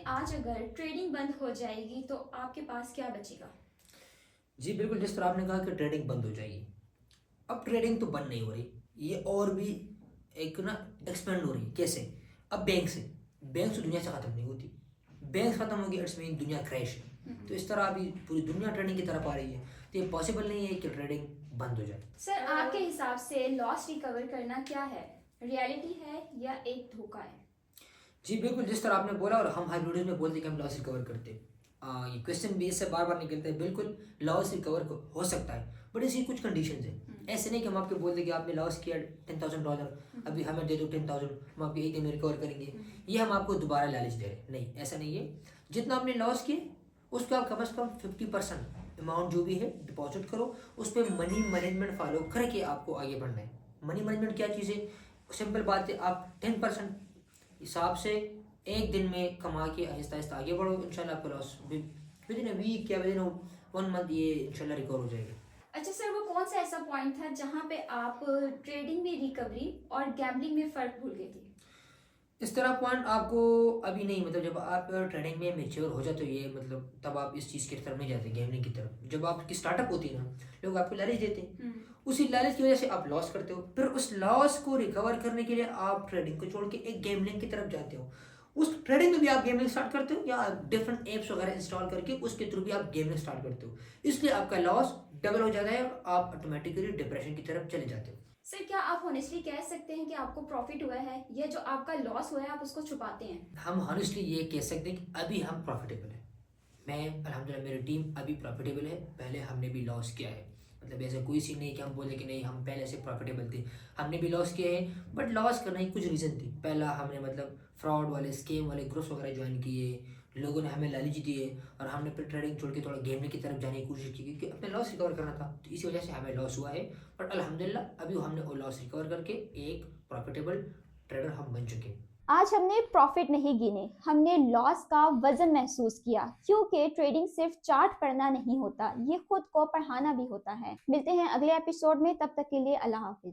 आज अगर ट्रेडिंग बंद हो जाएगी तो आपके पास क्या बचेगा? जी बिल्कुल, जिस तरह आपने कहा कि ट्रेडिंग बंद हो जाएगी। अब ट्रेडिंग तो बंद नहीं हो रही, ये और भी एक ना एक्सपेंड हो रही है। कैसे? अब बैंक से दुनिया से ख़त्म नहीं होती। बैंक ख़त्म होगी इट्स मीन दुनिया क्रैश है। तो इस तरह अभी पूरी दुनिया ट्रेडिंग की तरफ आ रही है, तो ये पॉसिबल नहीं है कि ट्रेडिंग बंद हो जाए। सर, आपके हिसाब से लॉस रिकवर करना क्या है? रियलिटी है या एक धोखा है? जी बिल्कुल, जिस तरह आपने बोला और हम हर वीडियो में बोलते हैं कि हम लॉस रिकवर करते हैं। ये क्वेश्चन भी इससे बार बार निकलता है। बिल्कुल लॉस रिकवर हो सकता है, बट इसकी कुछ कंडीशंस हैं। ऐसे नहीं कि हम आपको बोल दें कि आपने लॉस किया $10,000, अभी हमें दे दो 10,000, हम आपके एक दिन में रिकवर करेंगे। ये हम आपको दोबारा लालच दे रहे हैं, नहीं ऐसा नहीं है। जितना आपने लॉस किए उसका आप कम से कम 50% अमाउंट जो भी है डिपॉजिट करो। उस पर मनी मैनेजमेंट फॉलो करके आपको आगे बढ़ना है। मनी मैनेजमेंट क्या चीज़ है? सिंपल बात है, आप 10% हिसाब से एक दिन में कमा के आहिस्ता आहिस्ता आगे बढ़ो। इंशाल्लाह आपका loss within a week या विद इन 1 मंथ ये इंशाल्लाह रिकवर हो जाएगा। अच्छा सर, वो कौन सा ऐसा पॉइंट था जहाँ पे आप ट्रेडिंग में रिकवरी और गैम्बलिंग में फ़र्क भूल गए थे? इस तरह पॉइंट आपको अभी नहीं, मतलब जब आप ट्रेडिंग में मेच्योर हो जाते हो, ये मतलब तब आप इस चीज़ की तरफ नहीं जाते, गेमिंग की तरफ। जब आपकी स्टार्टअप होती है ना, लोग आपको लालच देते हैं, उसी लालच की वजह से आप लॉस करते हो। फिर उस लॉस को रिकवर करने के लिए आप ट्रेडिंग को छोड़ के एक गेमिंग की तरफ जाते हो। उस ट्रेडिंग में भी आप गेमिंग स्टार्ट करते हो या डिफरेंट एप्स वगैरह इंस्टॉल करके उसके थ्रू भी आप गेमिंग स्टार्ट करते हो। इसलिए आपका लॉस डबल हो जाता है और आप ऑटोमेटिकली डिप्रेशन की तरफ चले जाते हो। सर, क्या आप ऑनेस्टली कह सकते हैं कि आपको प्रॉफिट हुआ है या जो आपका लॉस हुआ है आप उसको छुपाते हैं? हम हॉनेस्टली ये कह सकते हैं कि अभी हम प्रॉफिटेबल हैं। मैं अल्हम्दुलिल्लाह, मेरी टीम अभी प्रॉफिटेबल है। पहले हमने भी लॉस किया है, मतलब ऐसा कोई सीन नहीं कि हम बोले कि नहीं हम पहले से प्रॉफिटेबल थे। हमने भी लॉस किया है, बट लॉस करने की कुछ रीज़न थी। पहला हमने मतलब फ्रॉड वाले स्केम वाले ग्रुप्स वगैरह ज्वाइन किए, लोगों ने हमें लालच दिए और हमने फिर ट्रेडिंग छोड़ के थोड़ा गेमिंग की तरफ जाने की कोशिश की क्योंकि अपने लॉस रिकवर करना था। तो इसी वजह से हमें लॉस हुआ है, बट अल्हम्दुलिल्लाह अभी हमने वो लॉस रिकवर करके एक प्रॉफिटेबल ट्रेडर हम बन चुके हैं। आज हमने प्रॉफिट नहीं गिने, हमने लॉस का वजन महसूस किया, क्योंकि ट्रेडिंग सिर्फ चार्ट पढ़ना नहीं होता, ये खुद को पढ़ाना भी होता है। मिलते हैं अगले एपिसोड में, तब तक के लिए अल्लाह हाफिज।